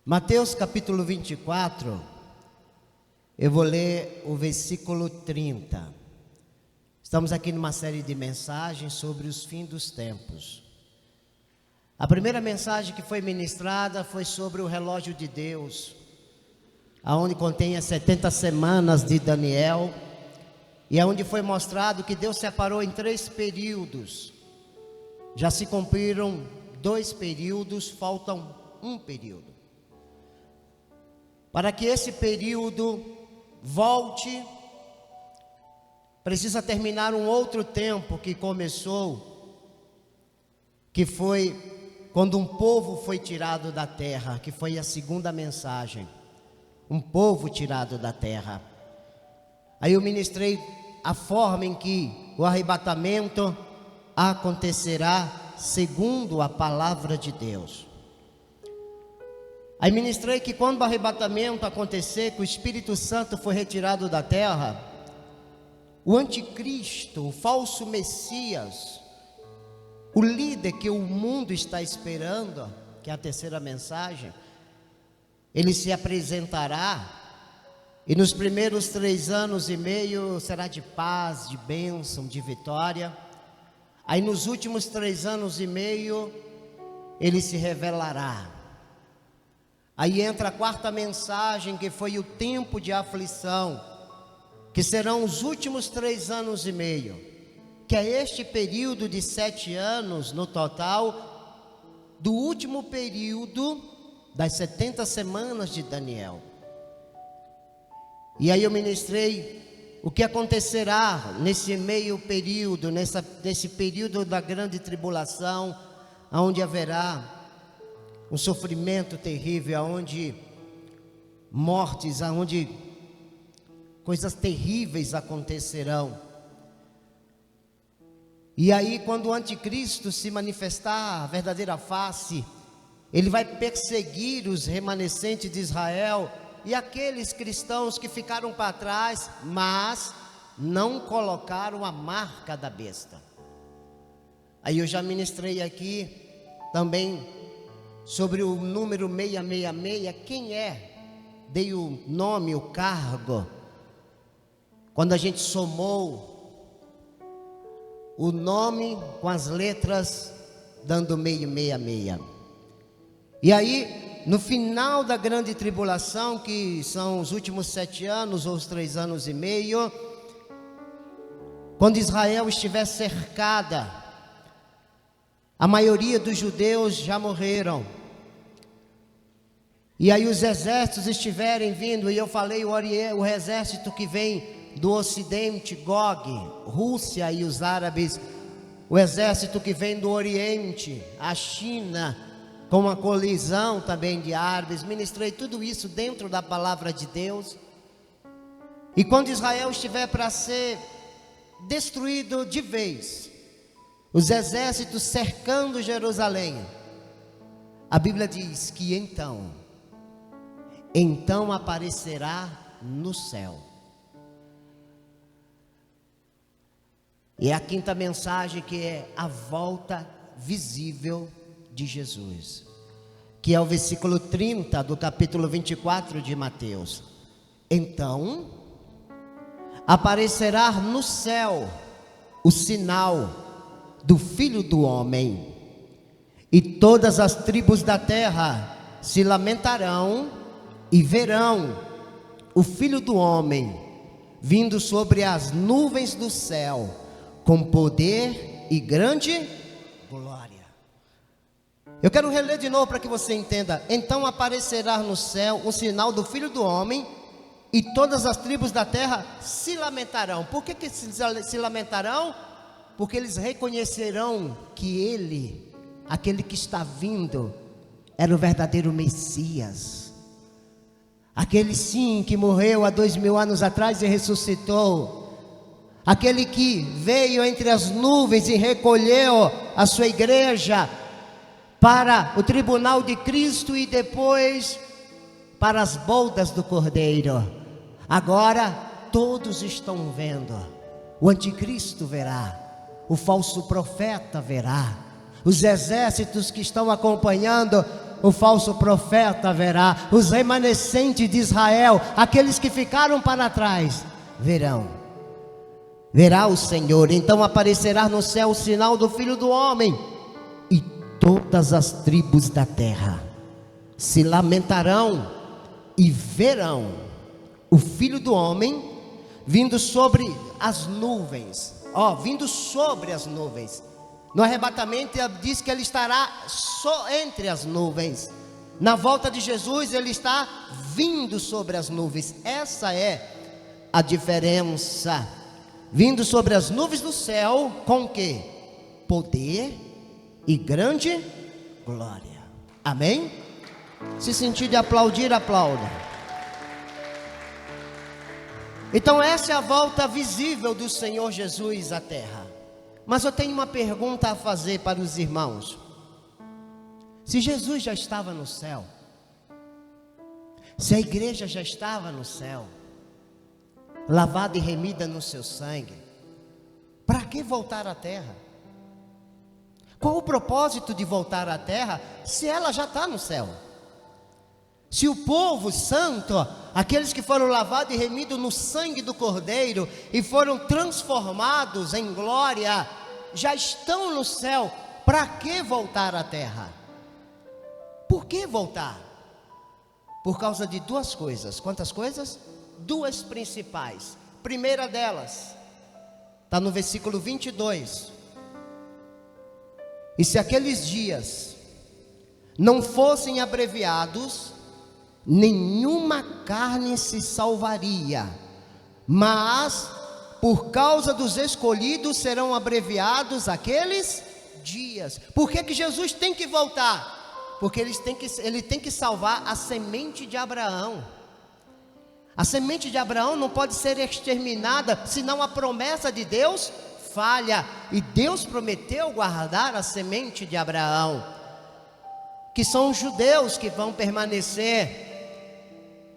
Mateus capítulo 24, eu vou ler o versículo 30. Estamos aqui numa série de mensagens sobre os fins dos tempos. A primeira mensagem que foi ministrada foi sobre o relógio de Deus, aonde contém as 70 semanas de Daniel, e aonde foi mostrado que Deus separou em 3 períodos. Já se cumpriram 2 períodos, faltam 1 período. Para que esse período volte, precisa terminar um outro tempo que começou, que foi quando um povo foi tirado da terra, que foi a segunda mensagem, um povo tirado da terra. Aí eu ministrei a forma em que o arrebatamento acontecerá segundo a palavra de Deus. Aí ministrei que quando o arrebatamento acontecer, que o Espírito Santo foi retirado da terra, o anticristo, o falso Messias, o líder que o mundo está esperando, que é a terceira mensagem, ele se apresentará, e nos primeiros 3 anos e meio será de paz, de bênção, de vitória. Aí nos últimos 3 anos e meio, ele se revelará. Aí entra a 4ª mensagem, que foi o tempo de aflição, que serão os últimos 3 anos e meio, que é este período de 7 anos no total, do último período das 70 semanas de Daniel. E aí eu ministrei o que acontecerá nesse meio período, nesse período da grande tribulação, onde haverá um sofrimento terrível, onde mortes, onde coisas terríveis acontecerão. E aí, quando o anticristo se manifestar a verdadeira face, ele vai perseguir os remanescentes de Israel e aqueles cristãos que ficaram para trás, mas não colocaram a marca da besta. Aí eu já ministrei aqui também sobre o número 666, quem é? Dei o nome, o cargo, quando a gente somou o nome com as letras, dando 666. E aí, no final da grande tribulação, que são os últimos 7 anos, ou os 3 anos e meio, quando Israel estiver cercada, a maioria dos judeus já morreram, e aí os exércitos estiverem vindo, e eu falei o exército que vem do ocidente, Gog, Rússia e os árabes, o exército que vem do oriente, a China, com uma colisão também de árabes. Ministrei tudo isso dentro da palavra de Deus. E quando Israel estiver para ser destruído de vez, os exércitos cercando Jerusalém, a Bíblia diz que então aparecerá no céu. E é a 5ª mensagem, que é a volta visível de Jesus, que é o versículo 30 do capítulo 24 de Mateus. Então aparecerá no céu o sinal do Filho do Homem, e todas as tribos da terra se lamentarão e verão o Filho do Homem vindo sobre as nuvens do céu, com poder e grande glória. Eu quero reler de novo para que você entenda. Então aparecerá no céu o sinal do Filho do Homem, e todas as tribos da terra se lamentarão. Por que se lamentarão? Porque eles reconhecerão que ele, aquele que está vindo, era o verdadeiro Messias, aquele sim que morreu há 2000 anos atrás e ressuscitou, aquele que veio entre as nuvens e recolheu a sua igreja para o tribunal de Cristo e depois para as bodas do Cordeiro. Agora todos estão vendo, o anticristo verá, o falso profeta verá, os exércitos que estão acompanhando o falso profeta verá, os remanescentes de Israel, aqueles que ficaram para trás, verá o Senhor. Então aparecerá no céu o sinal do Filho do Homem, e todas as tribos da terra se lamentarão e verão o Filho do Homem vindo sobre as nuvens. Vindo sobre as nuvens. No arrebatamento diz que ele estará só entre as nuvens. Na volta de Jesus ele está vindo sobre as nuvens. Essa é a diferença. Vindo sobre as nuvens do céu, com o quê? Poder e grande glória. Amém? Se sentir de aplaudir, aplauda. Então essa é a volta visível do Senhor Jesus à terra. Mas eu tenho uma pergunta a fazer para os irmãos. Se Jesus já estava no céu, se a igreja já estava no céu, lavada e remida no seu sangue, para que voltar à terra? Qual o propósito de voltar à terra se ela já está no céu? Se o povo santo, aqueles que foram lavados e remidos no sangue do Cordeiro e foram transformados em glória, já estão no céu, para que voltar à terra? Por que voltar? Por causa de duas coisas. Quantas coisas? Duas principais. Primeira delas, está no versículo 22. E se aqueles dias não fossem abreviados, nenhuma carne se salvaria, mas por causa dos escolhidos serão abreviados aqueles dias. Por que Jesus tem que voltar? Porque ele tem que salvar a semente de Abraão. A semente de Abraão não pode ser exterminada, senão a promessa de Deus falha. E Deus prometeu guardar a semente de Abraão, que são os judeus que vão permanecer.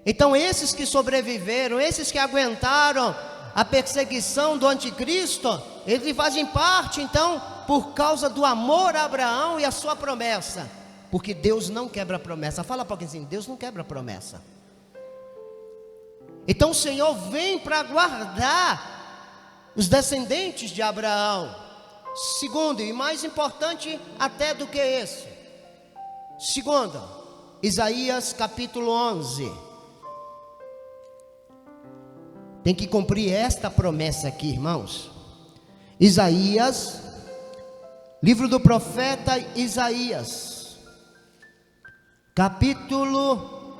Então esses que sobreviveram, esses que aguentaram a perseguição do anticristo, eles fazem parte então por causa do amor a Abraão e a sua promessa. Porque Deus não quebra promessa. Fala para alguém assim: Deus não quebra promessa. Então o Senhor vem para guardar os descendentes de Abraão. Segundo, e mais importante até do que esse, segundo, Isaías capítulo 11. Tem que cumprir esta promessa aqui, irmãos. Isaías, livro do profeta Isaías, capítulo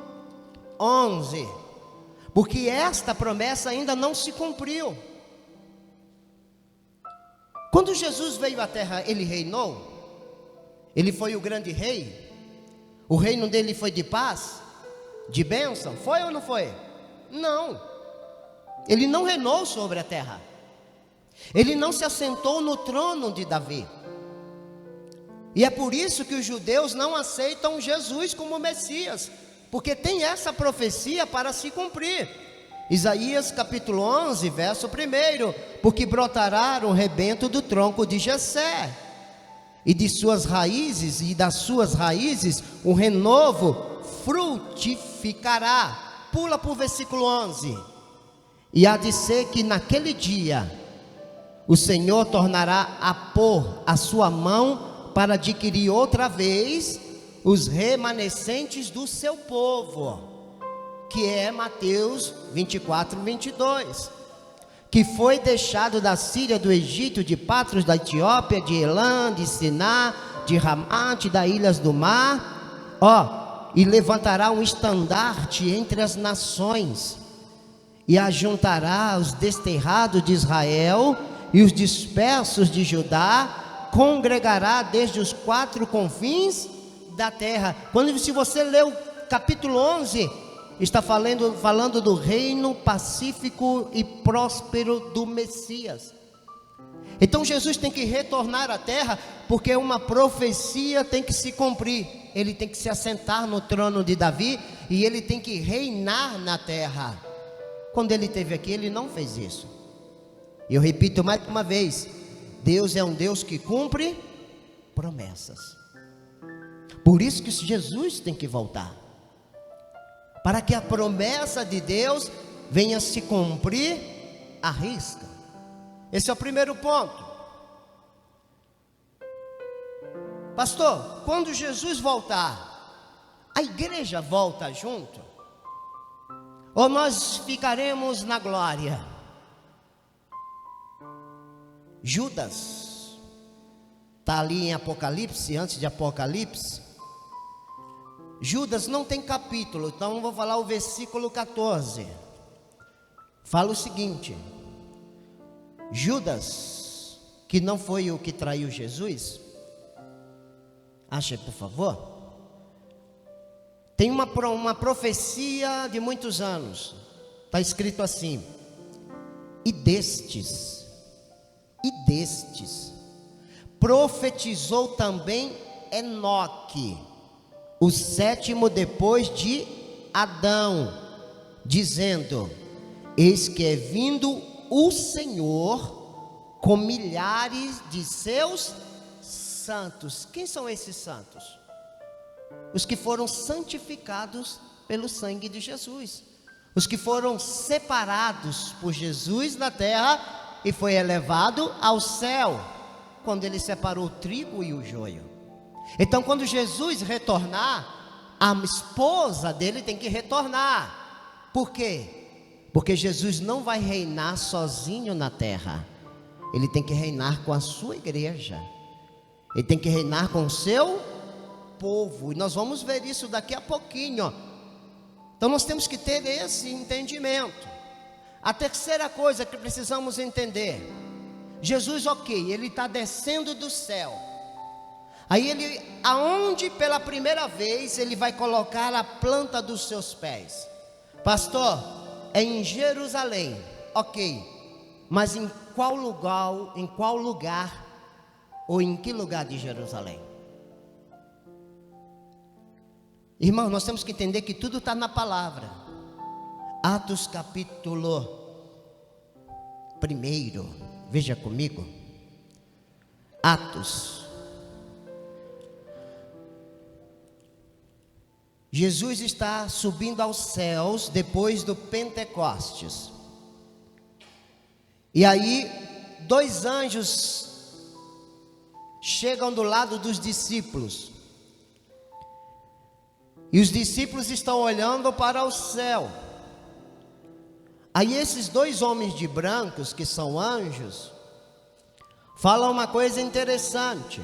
11. Porque esta promessa ainda não se cumpriu. Quando Jesus veio à terra, ele reinou? Ele foi o grande rei? O reino dele foi de paz? De bênção? Foi ou não foi? Não. Ele não reinou sobre a terra. Ele não se assentou no trono de Davi. E é por isso que os judeus não aceitam Jesus como Messias, porque tem essa profecia para se cumprir. Isaías capítulo 11, verso 1: porque brotará um rebento do tronco de Jessé, e de suas raízes, e das suas raízes um renovo frutificará. Pula para o versículo 11. E há de ser que naquele dia o Senhor tornará a pôr a sua mão para adquirir outra vez os remanescentes do seu povo, que é Mateus 24, 22, que foi deixado da Síria, do Egito, de Patros, da Etiópia, de Elã, de Siná, de Ramate, das ilhas do mar, e levantará um estandarte entre as nações, e ajuntará os desterrados de Israel e os dispersos de Judá, congregará desde os quatro confins da terra. Se você lê o capítulo 11, está falando do reino pacífico e próspero do Messias. Então Jesus tem que retornar à terra, porque uma profecia tem que se cumprir. Ele tem que se assentar no trono de Davi, e ele tem que reinar na terra. Quando ele esteve aqui, ele não fez isso. E eu repito mais uma vez: Deus é um Deus que cumpre promessas. Por isso que Jesus tem que voltar, para que a promessa de Deus venha se cumprir à risca. Esse é o primeiro ponto. Pastor, quando Jesus voltar, a igreja volta junto? Ou nós ficaremos na glória? Judas está ali em Apocalipse, antes de Apocalipse. Judas não tem capítulo, então eu vou falar o versículo 14. Fala o seguinte: Judas, que não foi o que traiu Jesus, acha, por favor. Tem uma profecia de muitos anos, está escrito assim: e destes, profetizou também Enoque, o sétimo depois de Adão, dizendo: eis que é vindo o Senhor com milhares de seus santos. Quem são esses santos? Os que foram santificados pelo sangue de Jesus, os que foram separados por Jesus na terra e foi elevado ao céu, quando ele separou o trigo e o joio. Então, quando Jesus retornar, a esposa dele tem que retornar. Por quê? Porque Jesus não vai reinar sozinho na terra. Ele tem que reinar com a sua igreja. Ele tem que reinar com o seu povo. E nós vamos ver isso daqui a pouquinho. Então nós temos que ter esse entendimento. A terceira coisa que precisamos entender: Jesus, ok, ele está descendo do céu. Aí ele, aonde pela primeira vez ele vai colocar a planta dos seus pés? Pastor, é em Jerusalém. Ok, mas em qual lugar ou em que lugar de Jerusalém? Irmão, nós temos que entender que tudo está na palavra. Atos capítulo 1, veja comigo. Atos. Jesus está subindo aos céus depois do Pentecostes. E aí, 2 anjos chegam do lado dos discípulos. E os discípulos estão olhando para o céu. Aí esses 2 homens de brancos, que são anjos, falam uma coisa interessante.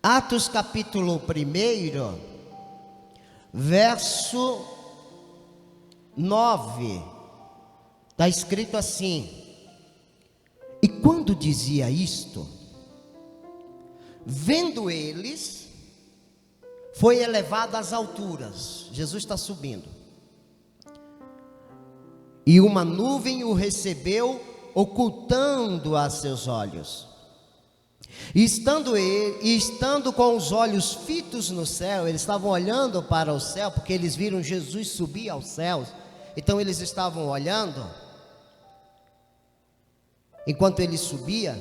Atos capítulo 1, verso 9, está escrito assim: e quando dizia isto, vendo eles, foi elevado às alturas. Jesus está subindo. E uma nuvem o recebeu, ocultando a seus olhos. E estando com os olhos fitos no céu, eles estavam olhando para o céu, porque eles viram Jesus subir aos céus. Então eles estavam olhando. Enquanto ele subia,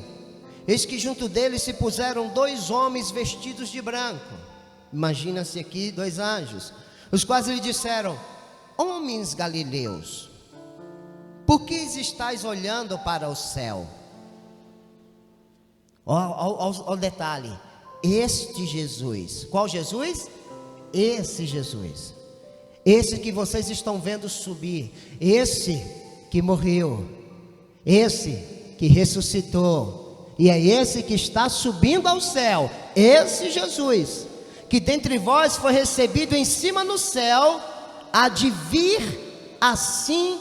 eis que junto dele se puseram 2 homens vestidos de branco. Imagina-se aqui 2 anjos, os quais lhe disseram: homens galileus, por que estáis olhando para o céu? Olha o detalhe: este Jesus. Qual Jesus? Esse Jesus, esse que vocês estão vendo subir, esse que morreu, esse que ressuscitou, e é esse que está subindo ao céu, esse Jesus, que dentre vós foi recebido em cima no céu, há de vir assim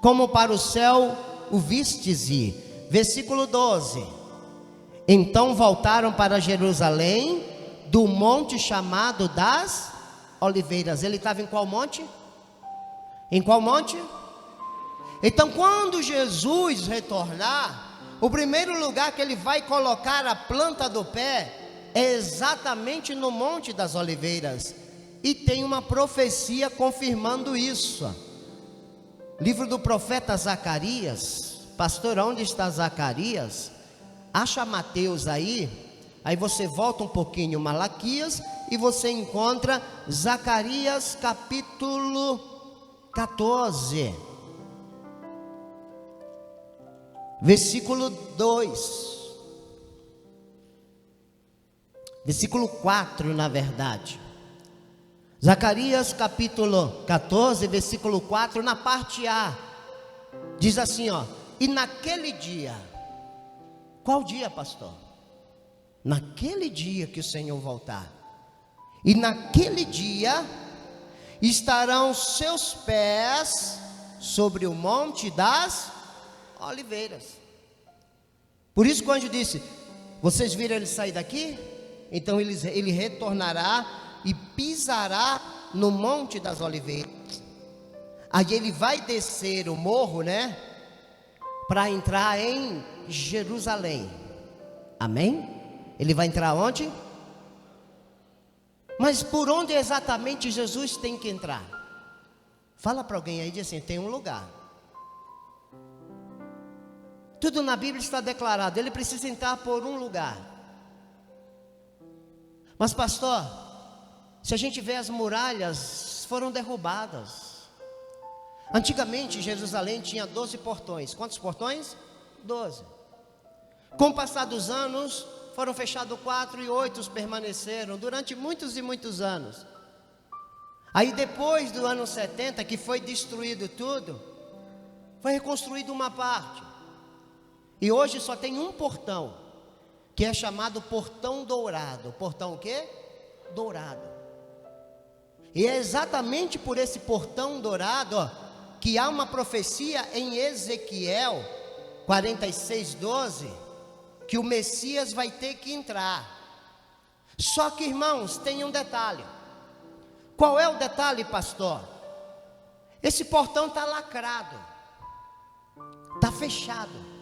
como para o céu o vistes ir. Versículo 12: então voltaram para Jerusalém, do monte chamado das Oliveiras. Ele estava em qual monte? Em qual monte? Então, quando Jesus retornar, o primeiro lugar que ele vai colocar a planta do pé é exatamente no Monte das Oliveiras. E tem uma profecia confirmando isso. Livro do profeta Zacarias. Pastor, onde está Zacarias? Acha Mateus aí. Aí você volta um pouquinho, Malaquias, e você encontra Zacarias capítulo 14, versículo 2, versículo 4, na verdade. Zacarias capítulo 14, versículo 4, na parte A, diz assim, ó: e naquele dia, qual dia, pastor? Naquele dia que o Senhor voltar, e naquele dia estarão seus pés sobre o monte das oliveiras. Por isso que o anjo disse: vocês viram ele sair daqui? Então ele retornará e pisará no monte das oliveiras. Aí ele vai descer o morro, né, para entrar em Jerusalém. Amém? Ele vai entrar onde? Mas por onde exatamente Jesus tem que entrar? Fala para alguém aí, diz assim: tem um lugar. Tudo na Bíblia está declarado, ele precisa entrar por um lugar. Mas pastor, se a gente vê, as muralhas foram derrubadas. Antigamente Jerusalém tinha 12 portões. Quantos portões? 12. Com o passar dos anos, foram fechados 4 e 8 permaneceram durante muitos e muitos anos. Aí depois do ano 70, que foi destruído tudo, foi reconstruído uma parte. E hoje só tem um portão, que é chamado Portão Dourado. Portão o quê? Dourado. E é exatamente por esse Portão Dourado, ó, que há uma profecia em Ezequiel 46:12, que o Messias vai ter que entrar. Só que, irmãos, tem um detalhe. Qual é o detalhe, pastor? Esse portão está lacrado, está fechado.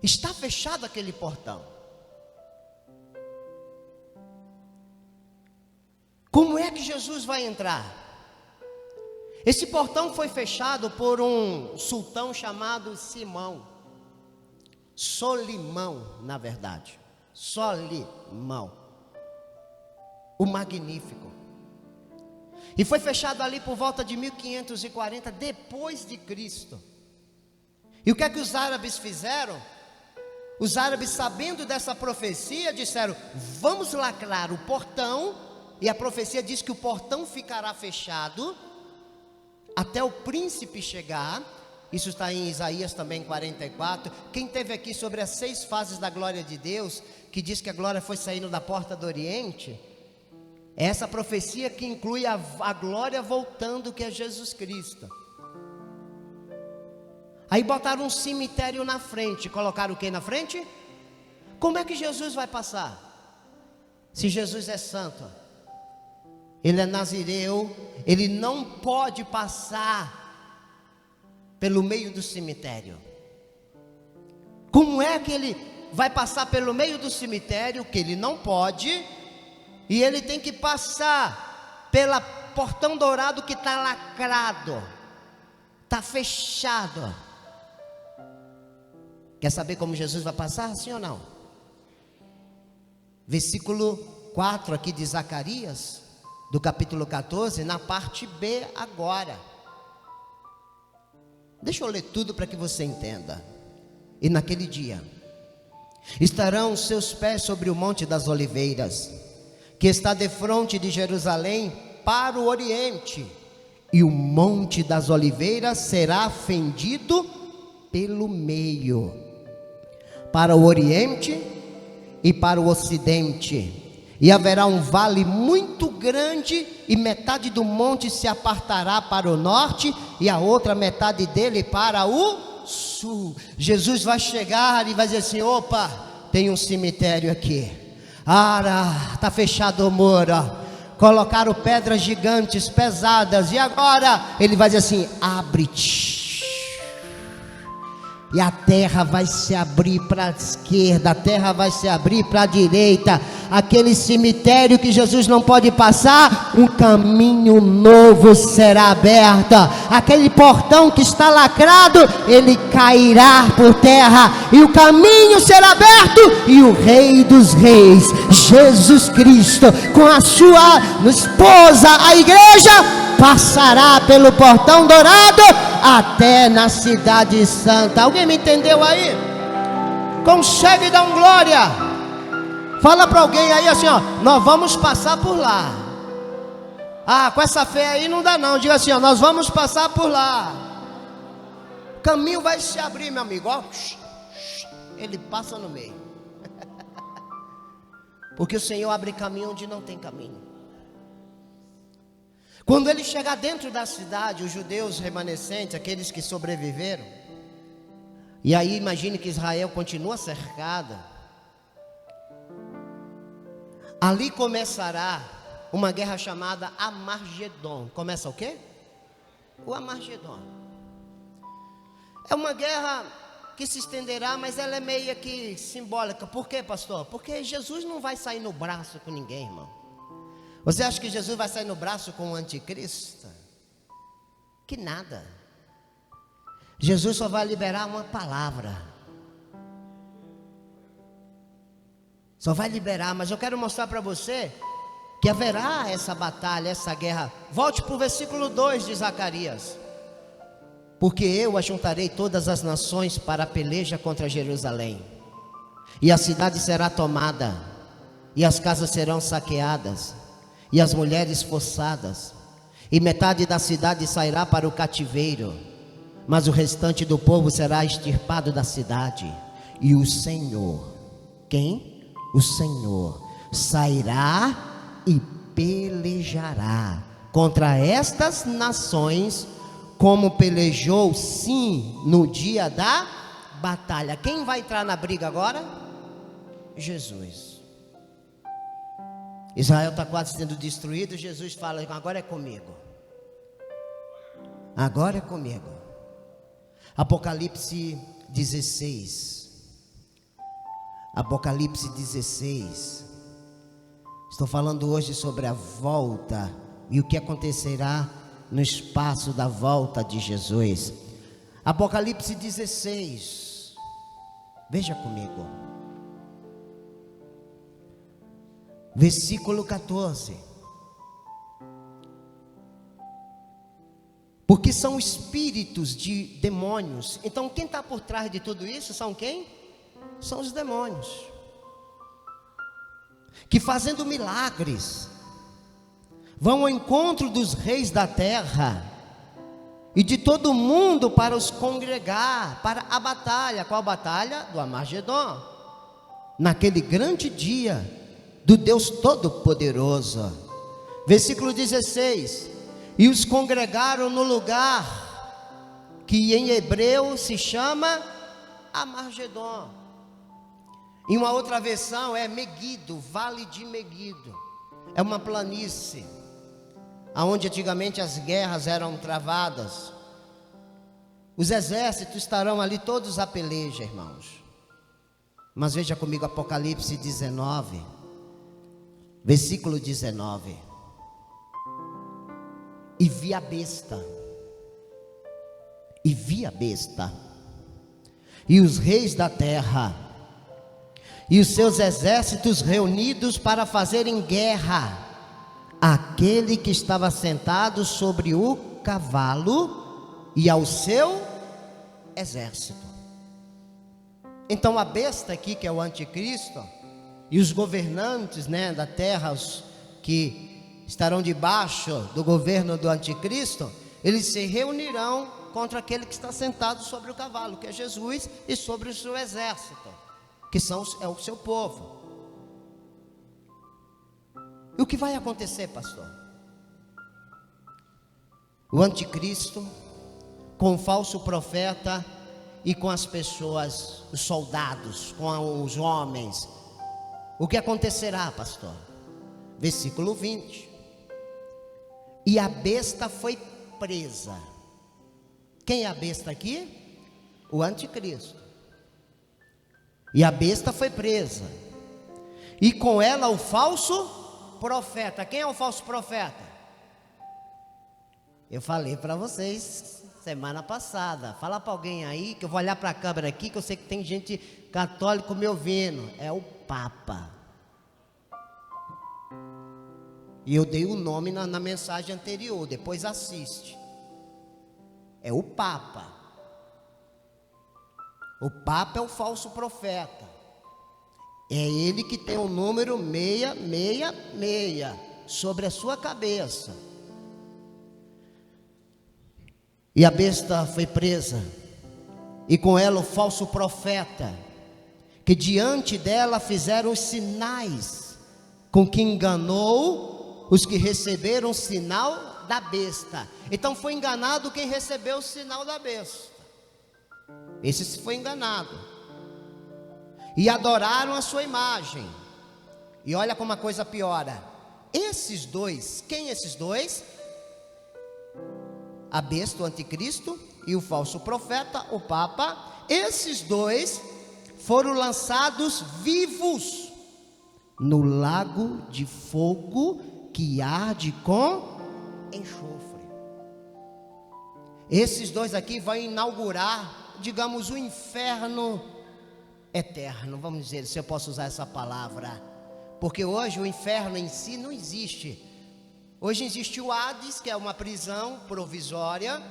Está fechado aquele portão. Como é que Jesus vai entrar? Esse portão foi fechado por um sultão chamado Solimão, na verdade. Solimão, o Magnífico. E foi fechado ali por volta de 1540 depois de Cristo. E o que é que os árabes fizeram? Os árabes, sabendo dessa profecia, disseram: vamos lacrar o portão. E a profecia diz que o portão ficará fechado até o príncipe chegar. Isso está em Isaías também 44. Quem teve aqui sobre as 6 fases da glória de Deus, que diz que a glória foi saindo da porta do Oriente, é essa profecia que inclui a glória voltando, que é Jesus Cristo. Aí botaram um cemitério na frente. Colocaram o que na frente? Como é que Jesus vai passar? Se Jesus é santo, ele é nazireu, ele não pode passar pelo meio do cemitério. Como é que ele vai passar pelo meio do cemitério, que ele não pode, e ele tem que passar pela Portão Dourado, que está lacrado, está fechado? Quer saber como Jesus vai passar? Sim ou não? Versículo 4 aqui de Zacarias, do capítulo 14, na parte B agora. Deixa eu ler tudo para que você entenda. E naquele dia estarão os seus pés sobre o monte das oliveiras, que está defronte de Jerusalém para o oriente, e o monte das oliveiras será fendido pelo meio, para o oriente e para o ocidente. E haverá um vale muito grande, e metade do monte se apartará para o norte, e a outra metade dele para o sul. Jesus vai chegar e vai dizer assim: opa, tem um cemitério aqui. Está fechado o muro. Colocaram pedras gigantes, pesadas, e agora ele vai dizer assim: abre-te. E a terra vai se abrir para a esquerda, a terra vai se abrir para a direita. Aquele cemitério que Jesus não pode passar, um caminho novo será aberto. Aquele portão que está lacrado, ele cairá por terra, e o caminho será aberto, e o Rei dos Reis, Jesus Cristo, com a sua esposa, a igreja, passará pelo portão dourado até na cidade santa. Alguém me entendeu aí? Consegue dar um glória? Fala para alguém aí assim, ó, nós vamos passar por lá. Ah, com essa fé aí não dá não. Diga assim, ó, nós vamos passar por lá. O caminho vai se abrir, meu amigo, ó. Ele passa no meio. Porque o Senhor abre caminho onde não tem caminho. Quando ele chegar dentro da cidade, os judeus remanescentes, aqueles que sobreviveram, e aí imagine que Israel continua cercada, ali começará uma guerra chamada Amargedon. Começa o quê? O Amargedon. É uma guerra que se estenderá, mas ela é meio que simbólica. Por quê, pastor? Porque Jesus não vai sair no braço com ninguém, irmão. Você acha que Jesus vai sair no braço com o anticristo? Que nada. Jesus só vai liberar uma palavra. Só vai liberar, mas eu quero mostrar para você que haverá essa batalha, essa guerra. Volte para o versículo 2 de Zacarias. Porque eu ajuntarei todas as nações para a peleja contra Jerusalém. E a cidade será tomada, e as casas serão saqueadas, e as mulheres forçadas, e metade da cidade sairá para o cativeiro, mas o restante do povo será extirpado da cidade. E o Senhor, quem? O Senhor sairá e pelejará contra estas nações, como pelejou sim no dia da batalha. Quem vai entrar na briga agora? Jesus. Israel está quase sendo destruído. Jesus fala, agora é comigo. Agora é comigo. Apocalipse 16. Apocalipse 16. Estou falando hoje sobre a volta e o que acontecerá no espaço da volta de Jesus. Apocalipse 16. Veja comigo. Versículo 14. Porque são espíritos de demônios. Então quem está por trás de tudo isso são quem? São os demônios, que fazendo milagres vão ao encontro dos reis da terra e de todo mundo para os congregar para a batalha. Qual batalha? Do Amargedon, naquele grande dia do Deus Todo-Poderoso. Versículo 16. E os congregaram no lugar que em hebreu se chama Amargedon. Em uma outra versão é Megido, Vale de Megido. É uma planície aonde antigamente as guerras eram travadas. Os exércitos estarão ali todos a peleja, irmãos. Mas veja comigo Apocalipse 19, versículo 19. E vi a besta, e os reis da terra, e os seus exércitos reunidos para fazerem guerra àquele que estava sentado sobre o cavalo e ao seu exército. Então a besta aqui, que é o anticristo, e os governantes, da terra, os que estarão debaixo do governo do anticristo, eles se reunirão contra aquele que está sentado sobre o cavalo, que é Jesus, e sobre o seu exército, que é o seu povo. E o que vai acontecer, pastor? O anticristo, com o falso profeta e com as pessoas, os soldados, com os homens. O que acontecerá, pastor? Versículo 20. E a besta foi presa. Quem é a besta aqui? o anticristo. E a besta foi presa. E com ela o falso profeta. Quem é o falso profeta? Eu falei para vocês semana passada. Fala para alguém aí, que eu vou olhar para a câmera aqui, que eu sei que tem gente católica me ouvindo. É o Papa. E eu dei o nome na mensagem anterior, depois assiste. É o Papa. O Papa é o falso profeta. É ele que tem o número 666 sobre a sua cabeça. E a besta foi presa, e com ela o falso profeta, que diante dela fizeram os sinais, com que enganou os que receberam o sinal da besta. Então foi enganado quem recebeu o sinal da besta. Esse foi enganado. E adoraram a sua imagem. E olha como a coisa piora. Esses dois, quem esses dois? A besta, o anticristo, e o falso profeta, o Papa. Esses dois foram lançados vivos no lago de fogo que arde com enxofre. Esses dois aqui vão inaugurar, digamos, o inferno eterno, vamos dizer, se eu posso usar essa palavra, porque hoje o inferno em si não existe. Hoje existe o Hades, que é uma prisão provisória,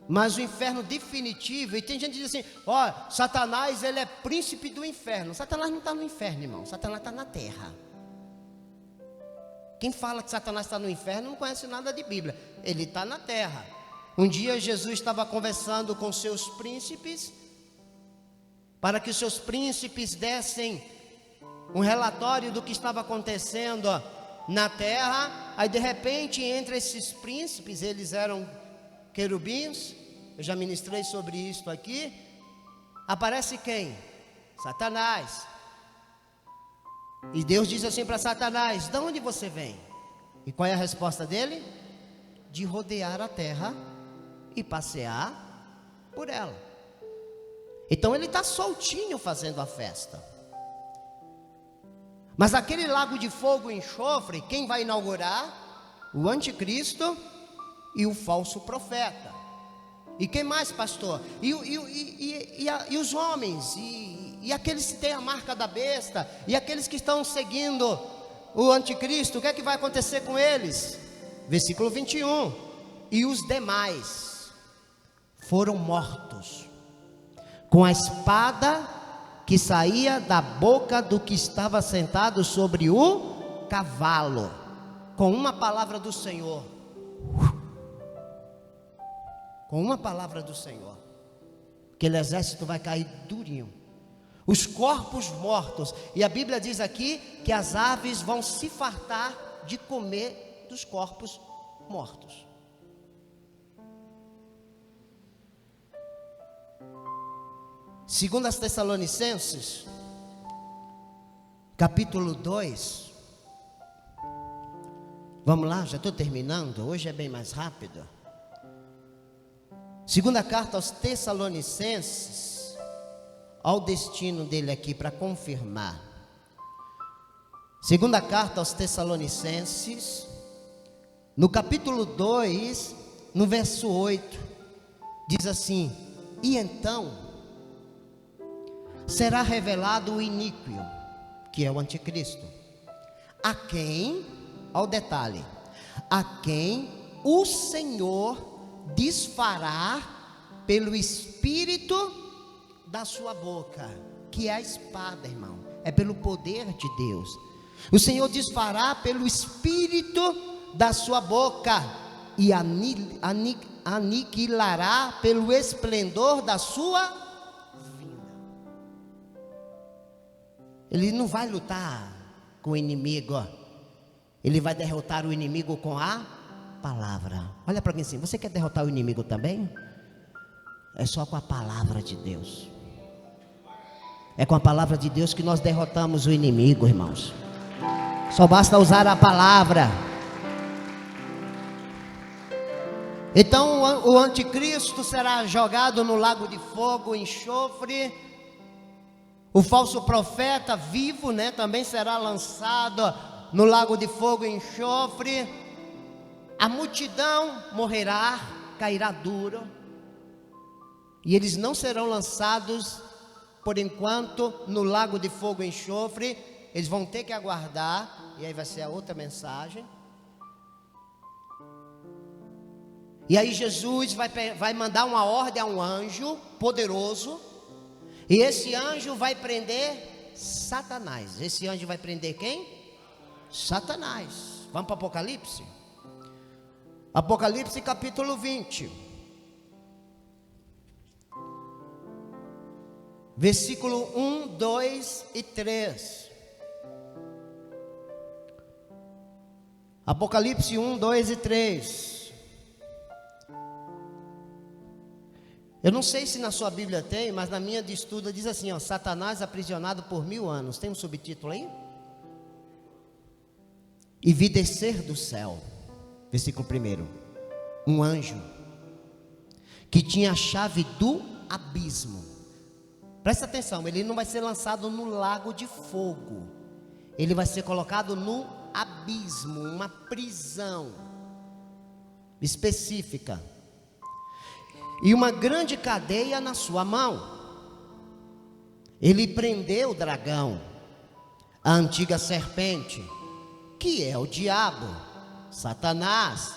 mas o inferno definitivo. E tem gente que diz assim: ó, Satanás, ele é príncipe do inferno. Satanás não está no inferno, irmão. Satanás está na terra. Quem fala que Satanás está no inferno não conhece nada de Bíblia. Ele está na terra. Um dia Jesus estava conversando com seus príncipes, para que os seus príncipes dessem um relatório do que estava acontecendo na terra. Aí de repente, entre esses príncipes, eles eram querubins, eu já ministrei sobre isso aqui. Aparece quem? Satanás. E Deus diz assim para Satanás: de onde você vem? E qual é a resposta dele? De rodear a terra e passear por ela. Então ele está soltinho fazendo a festa. Mas aquele lago de fogo e enxofre, quem vai inaugurar? O anticristo e o falso profeta. E quem mais, pastor? E os homens, e aqueles que têm a marca da besta, e aqueles que estão seguindo o anticristo, o que é que vai acontecer com eles? Versículo 21. E os demais foram mortos com a espada que saía da boca do que estava sentado sobre o cavalo, com uma palavra do Senhor. Com uma palavra do Senhor, aquele exército vai cair durinho. Os corpos mortos. E a Bíblia diz aqui que as aves vão se fartar de comer dos corpos mortos. Segundo as Tessalonicenses, capítulo 2. Vamos lá, já estou terminando. Hoje é bem mais rápido. Segunda carta aos Tessalonicenses. Olha o destino dele aqui para confirmar. Segunda carta aos Tessalonicenses, no capítulo 2, no verso 8, diz assim: e então será revelado o iníquo, que é o anticristo, a quem, ao detalhe, a quem o Senhor desfará pelo Espírito da sua boca, que é a espada, irmão, é pelo poder de Deus. O Senhor desfará pelo Espírito da sua boca e aniquilará pelo esplendor da sua. Ele não vai lutar com o inimigo, ele vai derrotar o inimigo com a palavra. Olha para mim assim: você quer derrotar o inimigo também? É só com a palavra de Deus. É com a palavra de Deus que nós derrotamos o inimigo, irmãos. Só basta usar a palavra. Então o anticristo será jogado no lago de fogo, enxofre. O falso profeta vivo, também será lançado no lago de fogo e enxofre. A multidão morrerá, cairá duro. E eles não serão lançados por enquanto no lago de fogo e enxofre. Eles vão ter que aguardar. E aí vai ser a outra mensagem. E aí Jesus vai mandar uma ordem a um anjo poderoso. E esse anjo vai prender Satanás. Esse anjo vai prender quem? Satanás. Vamos para Apocalipse? Apocalipse capítulo 20. Versículo 1, 2 e 3. Apocalipse 1, 2 e 3. Eu não sei se na sua Bíblia tem, mas na minha de estudo diz assim, Satanás aprisionado por 1000 anos. Tem um subtítulo aí? E vi descer do céu, versículo 1, um anjo, que tinha a chave do abismo. Presta atenção, ele não vai ser lançado no lago de fogo. Ele vai ser colocado no abismo, uma prisão específica. E uma grande cadeia na sua mão. Ele prendeu o dragão, a antiga serpente, que é o diabo, Satanás,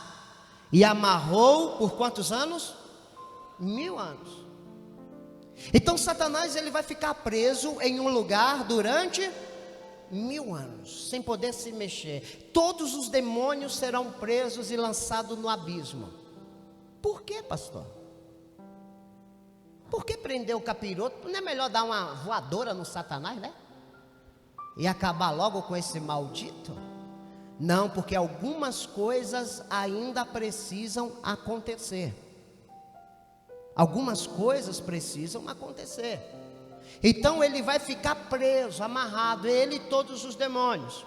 e amarrou por quantos anos? 1000 anos. Então Satanás ele vai ficar preso em um lugar durante 1000 anos, sem poder se mexer. Todos os demônios serão presos e lançados no abismo. Por quê, pastor? Por que prender o capiroto? Não é melhor dar uma voadora no Satanás, E acabar logo com esse maldito? Não, porque algumas coisas ainda precisam acontecer. Algumas coisas precisam acontecer. Então ele vai ficar preso, amarrado, ele e todos os demônios.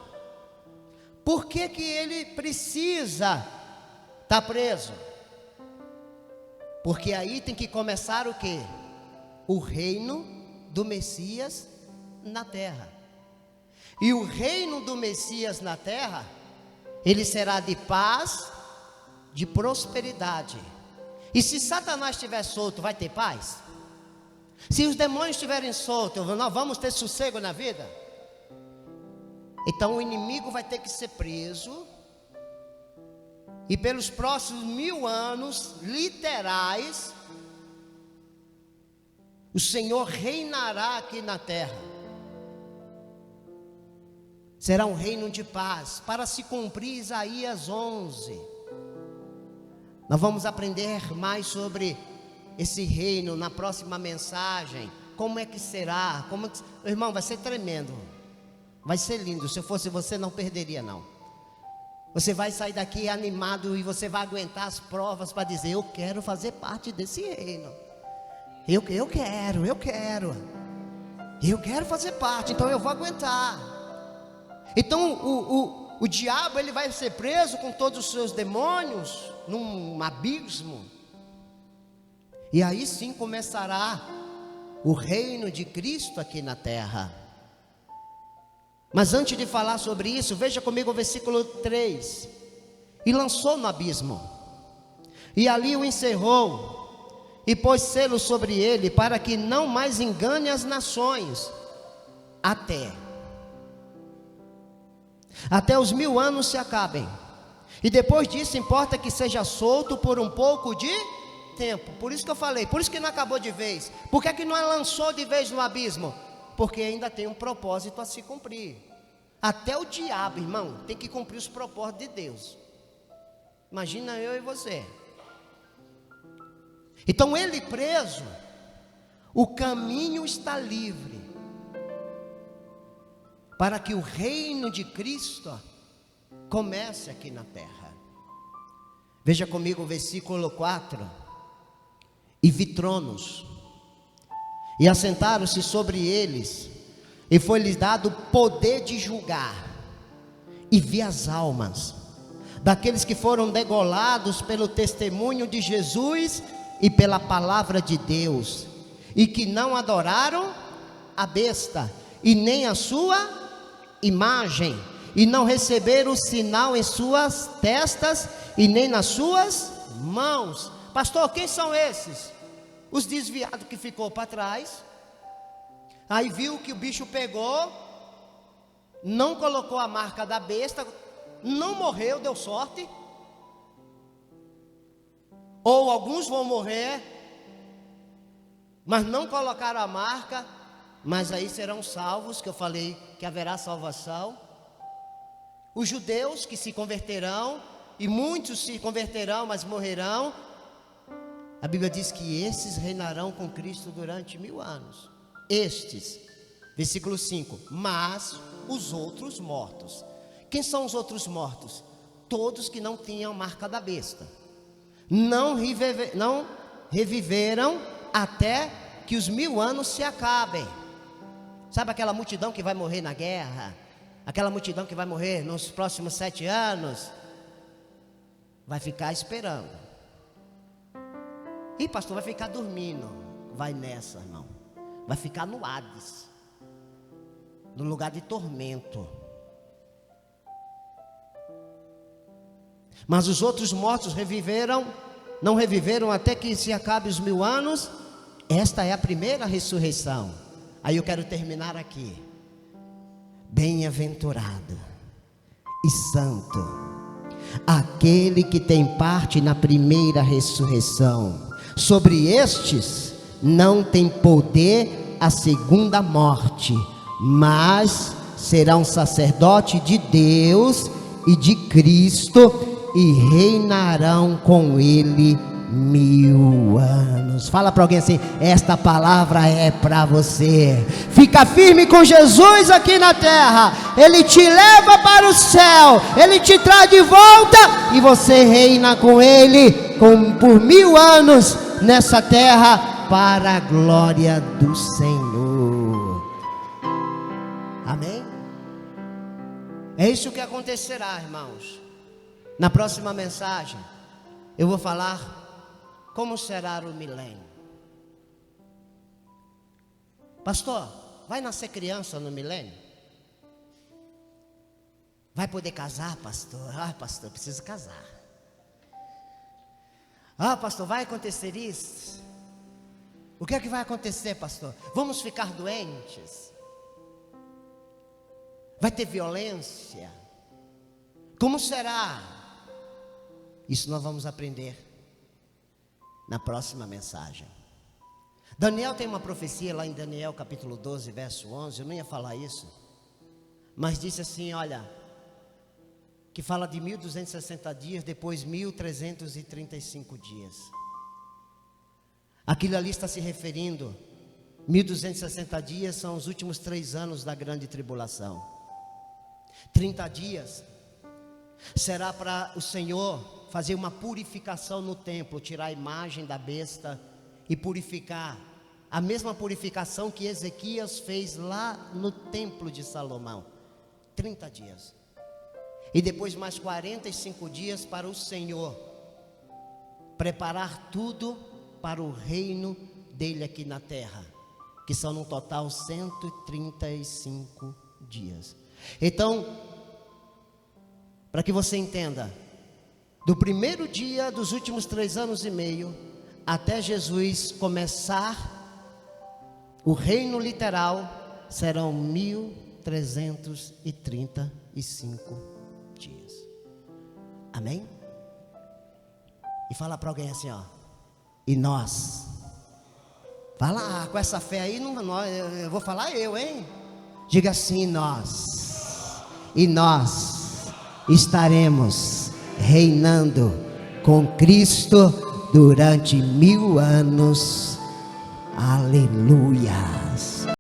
Por que que ele precisa estar preso? Porque aí tem que começar o quê? O reino do Messias na terra. E o reino do Messias na terra, ele será de paz, de prosperidade. E se Satanás estiver solto, vai ter paz? Se os demônios estiverem soltos, nós vamos ter sossego na vida? Então o inimigo vai ter que ser preso. E pelos próximos 1000 anos literais, o Senhor reinará aqui na terra. Será um reino de paz, para se cumprir Isaías 11. Nós vamos aprender mais sobre esse reino na próxima mensagem. Como é que será? Irmão, vai ser tremendo. Vai ser lindo. Se eu fosse você, não perderia não. Você vai sair daqui animado e você vai aguentar as provas para dizer: eu quero fazer parte desse reino. Eu quero fazer parte, então eu vou aguentar. Então o diabo ele vai ser preso com todos os seus demônios num abismo. E aí sim começará o reino de Cristo aqui na terra. Mas antes de falar sobre isso, veja comigo o versículo 3. E lançou no abismo, e ali o encerrou, e pôs selo sobre ele, para que não mais engane as nações, até os 1000 anos se acabem. E depois disso importa que seja solto por um pouco de tempo. Por isso que eu falei, por isso que não acabou de vez. Por que não lançou de vez no abismo? Porque ainda tem um propósito a se cumprir. Até o diabo, irmão, tem que cumprir os propósitos de Deus. Imagina eu e você. Então ele preso, o caminho está livre para que o reino de Cristo comece aqui na terra. Veja comigo o versículo 4. E vi tronos, e assentaram-se sobre eles, e foi-lhes dado poder de julgar. E vi as almas daqueles que foram degolados pelo testemunho de Jesus e pela palavra de Deus, e que não adoraram a besta, e nem a sua imagem, e não receberam o sinal em suas testas, e nem nas suas mãos. Pastor, quem são esses? Os desviados que ficou para trás, aí viu que o bicho pegou, não colocou a marca da besta, não morreu, deu sorte. Ou alguns vão morrer, mas não colocaram a marca, mas aí serão salvos, que eu falei que haverá salvação. Os judeus que se converterão, e muitos se converterão, mas morrerão. A Bíblia diz que esses reinarão com Cristo durante 1000 anos. Estes, versículo 5, mas os outros mortos. Quem são os outros mortos? Todos que não tinham marca da besta, não reviveram até que os 1000 anos se acabem. Sabe aquela multidão que vai morrer na guerra? Aquela multidão que vai morrer nos próximos 7 anos? Vai ficar esperando. Ih, pastor, vai ficar dormindo. Vai nessa, irmão. Vai ficar no Hades, no lugar de tormento. Mas os outros mortos não reviveram até que se acabe os 1000 anos. Esta é a primeira ressurreição. Aí eu quero terminar aqui. Bem-aventurado e santo aquele que tem parte na primeira ressurreição. Sobre estes não tem poder a segunda morte, mas serão sacerdote de Deus e de Cristo, e reinarão com ele 1000 anos. Fala para alguém assim: esta palavra é para você. Fica firme com Jesus aqui na terra. Ele te leva para o céu, ele te traz de volta, e você reina com ele por 1000 anos nessa terra, para a glória do Senhor. Amém? É isso que acontecerá, irmãos. Na próxima mensagem eu vou falar como será o milênio. Pastor, vai nascer criança no milênio? Vai poder casar, pastor? Ah, pastor, preciso casar. Ah, pastor, vai acontecer isso? O que é que vai acontecer, pastor? Vamos ficar doentes? Vai ter violência? Como será? Isso nós vamos aprender na próxima mensagem. Daniel tem uma profecia lá em Daniel capítulo 12, verso 11. Eu não ia falar isso, mas disse assim, olha, que fala de 1260 dias, depois 1335 dias. Aquilo ali está se referindo, 1260 dias são os últimos 3 anos da grande tribulação. 30 dias será para o Senhor fazer uma purificação no templo, tirar a imagem da besta e purificar, a mesma purificação que Ezequias fez lá no templo de Salomão. 30 dias. E depois mais 45 dias para o Senhor preparar tudo para o reino dele aqui na terra, que são no total 135 dias. Então, para que você entenda, do primeiro dia dos últimos 3 anos e meio até Jesus começar o reino literal, serão 1335 dias. Amém? E fala para alguém assim, ó. E nós? Fala, com essa fé aí, eu vou falar eu, hein? Diga assim, nós. E nós estaremos reinando com Cristo durante 1000 anos. Aleluias.